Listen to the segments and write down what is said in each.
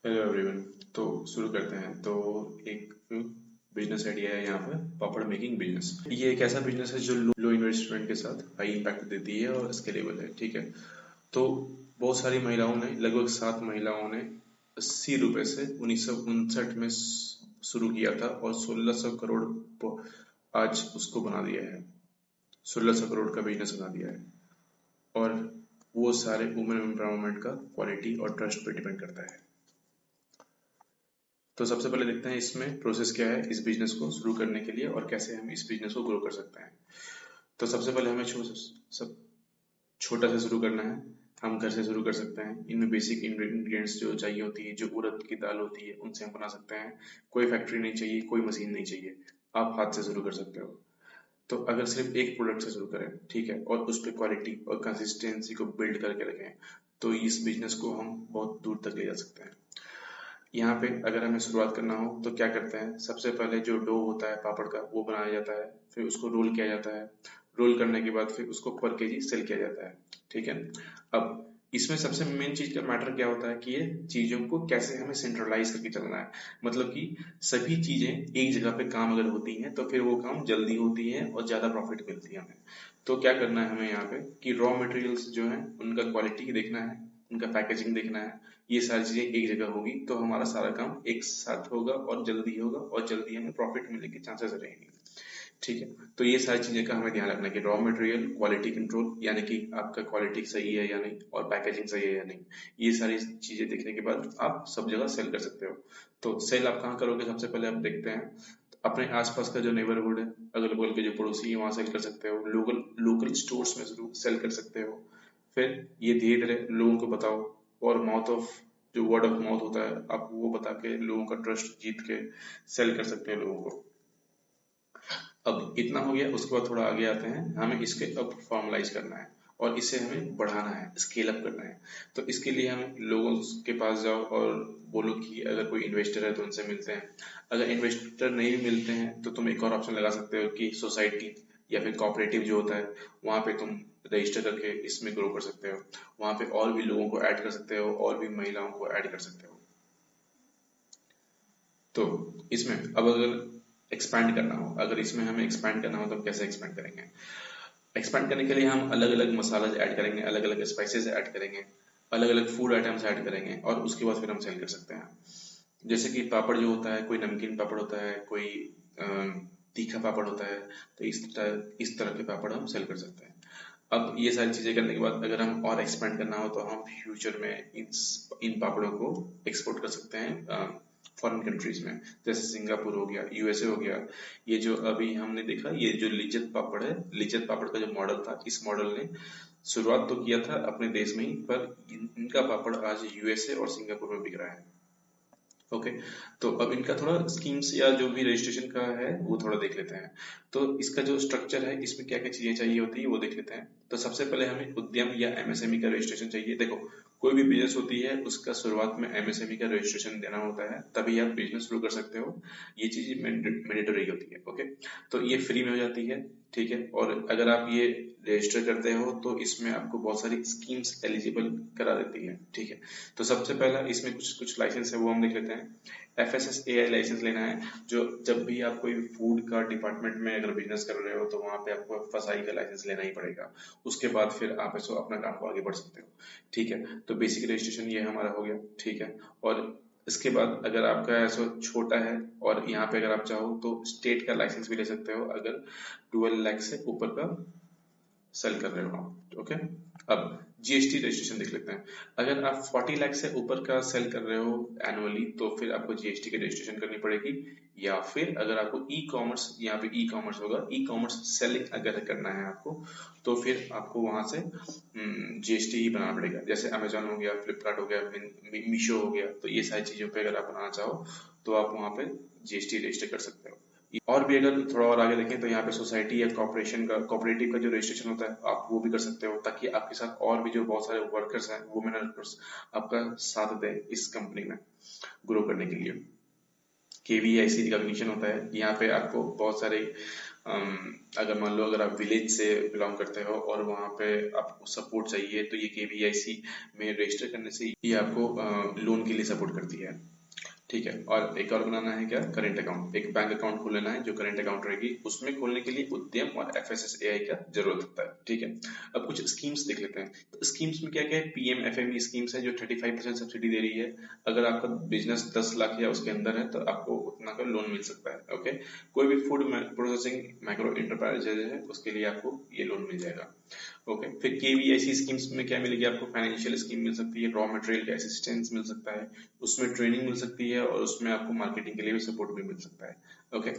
Hello everyone. तो शुरू करते हैं। तो एक बिजनेस आइडिया है यहाँ पे, पापड़ मेकिंग बिजनेस। ये एक ऐसा बिजनेस है जो लो इन्वेस्टमेंट के साथ हाई इम्पैक्ट देती है और स्केलेबल है। ठीक है। तो बहुत सारी महिलाओं ने, लगभग 7 महिलाओं ने 80 रुपए से 1959 में शुरू किया था और 1600 करोड़ आज उसको बना दिया है। 1600 करोड़ का बिजनेस बना दिया है। और वो सारे वुमेन एम्पावरमेंट का क्वालिटी और ट्रस्ट पे डिपेंड करता है। तो सबसे पहले देखते हैं इसमें प्रोसेस क्या है इस बिजनेस को शुरू करने के लिए और कैसे हम इस बिजनेस को ग्रो कर सकते हैं। तो सबसे पहले हमें सब छोटा से शुरू करना है। हम घर से शुरू कर सकते हैं। इनमें बेसिक इंग्रेडिएंट्स जो चाहिए होती है, जो उड़द की दाल होती है, उनसे हम बना सकते हैं। कोई फैक्ट्री नहीं चाहिए, कोई मशीन नहीं चाहिए। आप हाथ से शुरू कर सकते हो। तो अगर सिर्फ एक प्रोडक्ट से शुरू करें, ठीक है, और उस पर क्वालिटी और कंसिस्टेंसी को बिल्ड करके रखें, तो इस बिजनेस को हम बहुत दूर तक ले जा सकते हैं। यहाँ पे अगर हमें शुरुआत करना हो तो क्या करते हैं, सबसे पहले जो डो होता है पापड़ का वो बनाया जाता है, फिर उसको रोल किया जाता है। रोल करने के बाद फिर उसको पर केजी सेल किया जाता है। ठीक है। अब इसमें सबसे मेन चीज का मैटर क्या होता है कि ये चीजों को कैसे हमें सेंट्रलाइज करके चलना है। मतलब कि सभी चीजें एक जगह पे काम अगर होती हैं तो फिर वो काम जल्दी होती है और ज्यादा प्रॉफिट मिलती है हमें। तो क्या करना है हमें यहाँ पे कि रॉ मटेरियल्स जो है उनका क्वालिटी देखना है, उनका पैकेजिंग देखना है। ये सारी चीजें एक जगह होगी तो हमारा सारा काम एक साथ होगा और जल्दी होगा और जल्दी हमें प्रॉफिट मिलने के चांसेस रहेंगे। ठीक है। तो ये सारी चीजें का हमें ध्यान रखना है कि रॉ मटेरियल क्वालिटी कंट्रोल, यानी कि आपका क्वालिटी सही है या नहीं और पैकेजिंग सही है या नहीं। ये सारी चीजें देखने के बाद आप सब जगह सेल कर सकते हो। तो सेल आप कहाँ करोगे, सबसे पहले आप देखते हैं अपने आसपास का जो नेबरहुड है, अगल बगल के जो पड़ोसी है वहां सेल कर सकते हो। लोकल लोकल स्टोर्स में जरूर सेल कर सकते हो। फिर ये धीरे धीरे लोगों को बताओ। और माउथ ऑफ जो वर्ड ऑफ माउथ होता है, आप वो बता के लोगों का ट्रस्ट जीत के सेल कर सकते हैं लोगों को। अब इतना हो गया, उसके बाद थोड़ा आगे आते हैं, हमें इसके अब फॉर्मलाइज करना है और इसे हमें बढ़ाना है, स्केल अप करना है। तो इसके लिए हमें लोगों के पास जाओ और बोलो कि अगर कोई इन्वेस्टर है तो उनसे मिलते हैं। अगर इन्वेस्टर नहीं मिलते हैं तो तुम एक और ऑप्शन लगा सकते हो कि सोसाइटी या फिर कोऑपरेटिव जो होता है वहां पे तुम रजिस्टर करके इसमें ग्रो कर सकते हो। वहां पे और भी लोगों को ऐड कर सकते हो और भी महिलाओं को ऐड कर सकते हो। तो इसमें अब अगर एक्सपैंड करना हो, अगर इसमें हमें एक्सपैंड करना हो तो हम कैसे एक्सपैंड करेंगे। एक्सपैंड करने के लिए हम अलग अलग मसाला ऐड करेंगे, अलग अलग स्पाइसेस ऐड करेंगे, अलग अलग फूड आइटम्स ऐड करेंगे और उसके बाद फिर हम सेल कर सकते हैं। जैसे कि पापड़ जो होता है, कोई नमकीन पापड़ होता है, कोई तीखा पापड़ होता है। तो इस तरह के पापड़ हम सेल कर सकते हैं। अब ये सारी चीजें करने के बाद अगर हम और एक्सपेंड करना हो तो हम फ्यूचर में इन पापड़ों को एक्सपोर्ट कर सकते हैं फॉरेन कंट्रीज में, जैसे सिंगापुर हो गया, यूएसए हो गया। ये जो अभी हमने देखा, ये जो लिज्जत पापड़ है, लिज्जत पापड़ का जो मॉडल था, इस मॉडल ने शुरुआत तो किया था अपने देश में ही, पर इनका पापड़ आज यूएसए और सिंगापुर में बिक रहा है। ओके। तो अब इनका थोड़ा स्कीम्स या जो भी रजिस्ट्रेशन का है वो थोड़ा देख लेते हैं। तो इसका जो स्ट्रक्चर है, इसमें क्या क्या चीजें चाहिए होती है वो देख लेते हैं। तो सबसे पहले हमें उद्यम या एमएसएमई का रजिस्ट्रेशन चाहिए। देखो, कोई भी बिजनेस होती है उसका शुरुआत में एमएसएमई का रजिस्ट्रेशन देना होता है, तभी आप बिजनेस शुरू कर सकते हो। ये चीज मैंडेटरी होती है। ओके। तो ये फ्री में हो जाती है। ठीक है। और अगर आप ये रजिस्टर करते हो तो इसमें आपको बहुत सारी स्कीम्स एलिजिबल करा देती है। ठीक है। तो सबसे पहला इसमें कुछ कुछ लाइसेंस है वो हम देख लेते हैं। FSSAI लाइसेंस लेना है। जो जब भी आप कोई फूड का डिपार्टमेंट में अगर बिजनेस कर रहे हो तो वहां पे आपको FSSAI का लाइसेंस लेना ही पड़ेगा। उसके बाद फिर आप ऐसे अपना काम को आगे बढ़ सकते हो। ठीक है। तो बेसिक रजिस्ट्रेशन ये हमारा हो गया। ठीक है। और इसके बाद अगर आपका ऐसा छोटा है और यहाँ पे अगर आप चाहो तो स्टेट का लाइसेंस भी ले सकते हो, अगर 12 लाख से ऊपर का सेल कर रहे हो आप। ओके। अब जीएसटी रजिस्ट्रेशन देख लेते हैं। अगर आप 40 लाख से ऊपर का सेल कर रहे हो एनुअली तो फिर आपको जीएसटी की रजिस्ट्रेशन करनी पड़ेगी। या फिर अगर आपको ई कॉमर्स, यहाँ पे ई कॉमर्स होगा, ई कॉमर्स सेलिंग अगर करना है आपको तो फिर आपको वहां से जीएसटी ही बनाना पड़ेगा। जैसे अमेजोन हो गया, फ्लिपकार्ट हो गया, मीशो हो गया। तो ये सारी चीजों पे अगर आप बनाना चाहो तो आप वहां पे जीएसटी रजिस्टर कर सकते हो। और भी अगर थोड़ा और आगे देखें तो यहाँ पे सोसाइटी या कॉर्पोरेशन का, कोऑपरेटिव का जो रजिस्ट्रेशन होता है आप वो भी कर सकते हो, ताकि आपके साथ और भी जो बहुत सारे वर्कर्स हैं, वुमेन वर्कर्स, आपका साथ दें इस कंपनी में ग्रो करने के लिए। केवीआईसी रिकॉग्निशन होता है, यहाँ पे आपको बहुत सारे अगर मान लो अगर आप विलेज से बिलोंग करते हो और वहाँ पे आपको सपोर्ट चाहिए तो ये केवीआईसी में रजिस्टर करने से ये आपको लोन के लिए सपोर्ट करती है। ठीक है, और एक और बनाना है क्या, करेंट अकाउंट, एक बैंक अकाउंट खोल लेना है जो करेंट अकाउंट रहेगी। उसमें खोलने के लिए उद्यम और एफएसएसएआई का जरूरत होता है। ठीक है, अब कुछ स्कीम्स देख लेते हैं। तो स्कीम्स में क्या क्या है, पीएमएफएमई स्कीम्स है जो 35% सब्सिडी दे रही है। अगर आपका बिजनेस 10 लाख या उसके अंदर है तो आपको उतना का लोन मिल सकता है। ओके, कोई भी फूड प्रोसेसिंग माइक्रो एंटरप्राइज है उसके लिए आपको ये लोन मिल जाएगा। ओके, फिर केवीआईसी स्कीम्स में क्या मिलेगी आपको, फाइनेंशियल स्कीम मिल सकती है, रॉ मटेरियल का असिस्टेंस मिल सकता है, उसमें ट्रेनिंग मिल सकती है और उसमें आपको मार्केटिंग के लिए भी सपोर्ट भी मिल सकता है। ओके,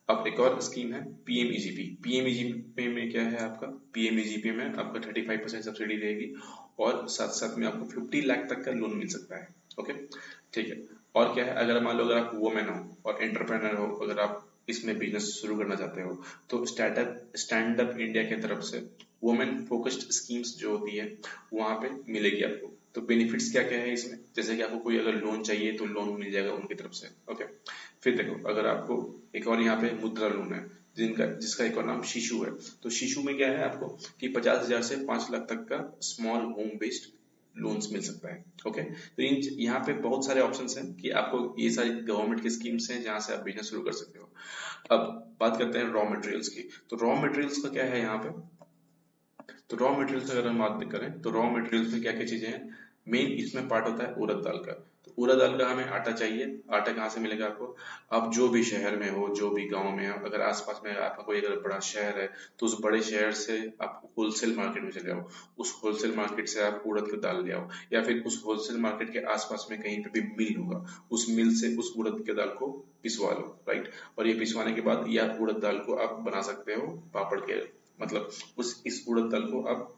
अब एक और स्कीम है पीएमईजीपी। पीएमईजीपी में क्या है आपका, पीएमईजीपी में आपका 35% सब्सिडी रहेगी और साथ साथ में आपको 50 लाख तक का लोन मिल सकता है। ओके, ठीक है, और क्या है, अगर मान लो अगर आप वुमेन हो और एंटरप्रेनर हो, अगर आप इसमें बिजनेस शुरू करना चाहते हो तो स्टैंड अप इंडिया की तरफ से वुमेन फोकस्ड स्कीम्स जो होती है वहां पे मिलेगी आपको। तो बेनिफिट्स क्या क्या है इसमें, जैसे कि आपको कोई अगर लोन चाहिए तो लोन मिल जाएगा उनकी तरफ से। ओके, फिर देखो अगर आपको एक और यहाँ पे मुद्रा लोन है जिसका एक और नाम शिशु है। तो शिशु में क्या है आपको कि 50,000 से 5 लाख तक का स्मॉल होम बेस्ड लोन्स मिल सकता है। ओके, तो इन यहाँ पे बहुत सारे ऑप्शंस हैं कि आपको ये सारी गवर्नमेंट की स्कीम्स हैं जहां से आप बिजनेस शुरू कर सकते हो। अब बात करते हैं रॉ मटेरियल्स की। तो रॉ मटेरियल्स का क्या है यहाँ पे, तो रॉ मटेरियल्स अगर हम बात करें तो रॉ मटेरियल्स में क्या क्या चीजें हैं, मेन इसमें पार्ट होता है उड़द दाल का। तो उड़द दाल का हमें आटा चाहिए। आटा कहाँ से मिलेगा आपको, आप जो भी शहर में हो, जो भी गांव में हो, अगर आसपास में आपका कोई अगर बड़ा शहर है तो उस बड़े शहर से आप होलसेल मार्केट में चले जाओ, उस होलसेल मार्केट से आप उड़द की दाल ले आओ, या फिर उस होलसेल मार्केट के आसपास में कहीं पे भी मिल होगा, उस मिल से उस उड़द की दाल को पिसवा लो। राइट, और ये पिसवाने के बाद या उड़द दाल को आप बना सकते हो पापड़ के, मतलब उस इस उड़द दाल को आप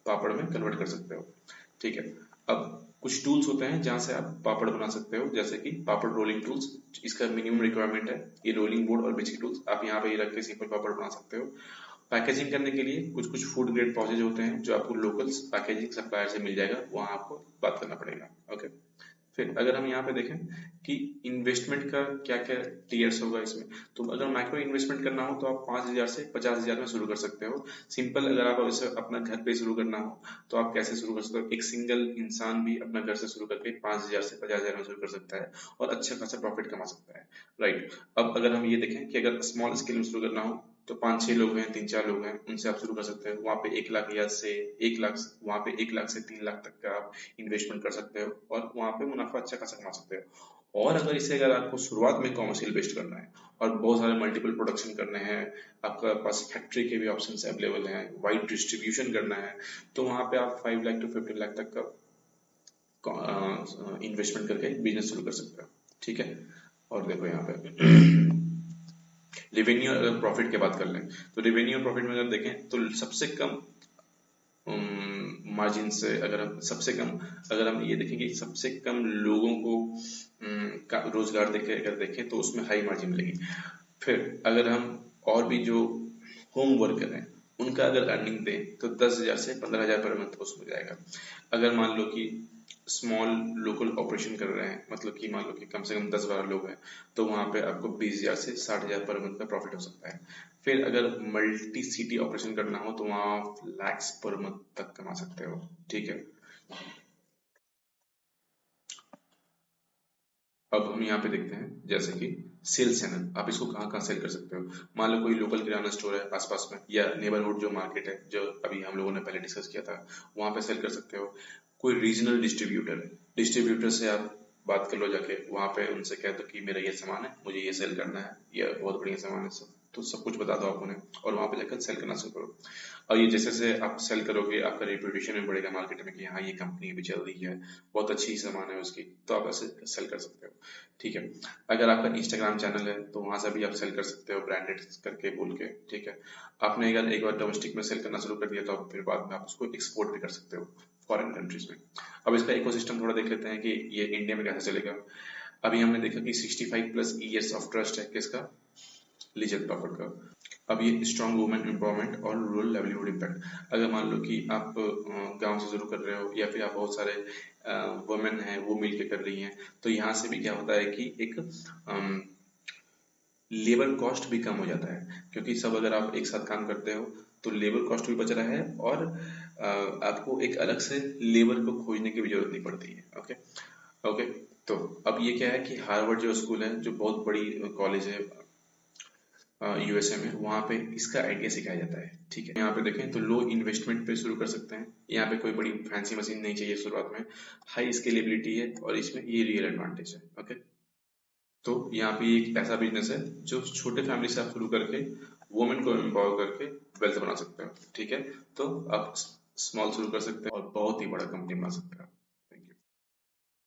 पापड़ में कन्वर्ट कर सकते हो। ठीक है, अब कुछ टूल्स होते हैं जहां से आप पापड़ बना सकते हो, जैसे कि पापड़ रोलिंग टूल्स। इसका मिनिमम रिक्वायरमेंट है ये रोलिंग बोर्ड और बिस्किट टूल्स, आप यहाँ पे ये रख के सिंपल पापड़ बना सकते हो। पैकेजिंग करने के लिए कुछ कुछ फूड ग्रेड प्रोसेस होते हैं जो आपको लोकल पैकेजिंग सप्लायर से मिल जाएगा, वहां आपको बात करना पड़ेगा। ओके, फिर अगर हम यहाँ पे देखें कि इन्वेस्टमेंट का क्या क्या टीयर्स होगा इसमें, तो अगर माइक्रो इन्वेस्टमेंट करना हो तो आप 5,000 से 50,000 में शुरू कर सकते हो। सिंपल अगर आप इसे अपना घर पे शुरू करना हो तो आप कैसे शुरू कर सकते हो, एक सिंगल इंसान भी अपना घर से शुरू करके 5,000 से 50,000 में शुरू कर सकता है और अच्छा खासा प्रॉफिट कमा सकता है। राइट, अब अगर हम ये देखें कि अगर स्मॉल स्केल में शुरू करना हो तो 5-6 लोग हैं, 3-4 लोग हैं, उनसे आप शुरू कर सकते हैं। वहां पे 1 लाख या से 1 लाख, वहां पे 1 लाख से 3 लाख तक का आप इन्वेस्टमेंट कर सकते हो और वहां पे मुनाफा अच्छा खासा कमा सकते हो। और अगर इसे अगर आपको शुरुआत में कॉमर्शियल बेस्ड करना है और बहुत सारे मल्टीपल प्रोडक्शन करने हैं, आपका पास फैक्ट्री के भी ऑप्शंस अवेलेबल हैं, वाइड डिस्ट्रीब्यूशन करना है, तो वहां पे आप 5 लाख टू 15 लाख तक का इन्वेस्टमेंट करके बिजनेस शुरू कर सकते हो। ठीक है, और देखो यहाँ पे रेवेन्यू अगर प्रॉफिट की बात कर लें तो रेवेन्यू और प्रॉफिट में अगर देखें तो सबसे कम मार्जिन से अगर हम सबसे कम अगर हम ये देखेंगे सबसे कम लोगों को रोजगार देखे अगर देखें तो उसमें हाई मार्जिन मिलेगी। फिर अगर हम और भी जो होम वर्कर हैं उनका अगर अर्निंग दें तो 10,000 से 15,000 पर मंथ उसमें जाएगा। अगर मान लो कि स्मॉल लोकल ऑपरेशन कर रहे हैं, मतलब कि मान लो कि कम से कम 10-12 लोग हैं, तो वहां पे आपको 20,000 से 60,000 पर मंथ का प्रॉफिट हो सकता है। फिर अगर मल्टी सिटी ऑपरेशन करना हो तो वहां आप लैक्स पर मंथ तक कमा सकते हो। ठीक है, अब हम यहाँ पे देखते हैं जैसे कि सेल चैनल, आप इसको कहाँ कहाँ सेल कर सकते हो। मान लो कोई लोकल किराना स्टोर है आसपास में या नेबरहुड जो मार्केट है जो अभी हम लोगों ने पहले डिस्कस किया था, वहां पे सेल कर सकते हो। कोई रीजनल डिस्ट्रीब्यूटर है, डिस्ट्रीब्यूटर से आप बात कर लो जाके, वहां पे उनसे कह दो कि मेरा ये सामान है, मुझे ये सेल करना है, ये बहुत बढ़िया सामान है, सब तो सब कुछ बता दो आप उन्हें और वहां पे जाकर सेल करना शुरू करो। और ये जैसे जैसे आप सेल करोगे आपका रेपुटेशन भी बढ़ेगा मार्केट में कि हाँ ये कंपनी भी चल रही है, बहुत अच्छी सामान है उसकी, तो आप ऐसे सेल कर सकते हो। ठीक है, अगर आपका इंस्टाग्राम चैनल है तो वहां से भी आप सेल कर सकते हो ब्रांडेड करके बोल के। ठीक है, आपने अगर एक बार डोमेस्टिक में सेल करना शुरू कर दिया तो आप फिर बाद में आप उसको एक्सपोर्ट भी कर सकते हो फॉरेन कंट्रीज में। अब इसका इकोसिस्टम थोड़ा देख लेते हैं कि ये इंडिया में कैसे चलेगा। अभी हमने देखा कि 65 प्लस ईयर्स ऑफ ट्रस्ट है किसका, लिजत पापड़ का। अब ये स्ट्रॉन्ग वुमेन एम्पावरमेंट और रूरल लाइवलीहुड इम्पैक्ट, अगर मान लो कि आप गांव से शुरू कर रहे हो या फिर आप बहुत सारे वुमेन हैं वो मिलके कर रही हैं, तो यहाँ से भी क्या होता है कि एक लेबर कॉस्ट भी कम हो जाता है, क्योंकि सब अगर आप एक साथ काम करते हो तो लेबर कॉस्ट भी बच रहा है, और आपको एक अलग से लेबर को खोजने की भी जरूरत नहीं पड़ती है। ओके। ओके। तो अब ये क्या है कि हार्वर्ड जो स्कूल है, जो बहुत बड़ी कॉलेज है यूएसए में, वहाँ पे इसका आइडिया सिखाया जाता है। ठीक है, यहाँ पे देखें तो लो इन्वेस्टमेंट पे शुरू कर सकते हैं। यहाँ पे कोई बड़ी फैंसी मशीन नहीं चाहिए शुरुआत में, हाई स्केलेबिलिटी है, और इसमें ये रियल एडवांटेज है। ओके। तो यहाँ पे एक ऐसा बिजनेस है जो छोटे फैमिली से आप शुरू करके वुमेन को एम्पावर करके वेल्थ बना सकते हो। ठीक है, तो आप स्मॉल शुरू कर सकते हैं और बहुत ही बड़ा कंपनी बना सकते हैं।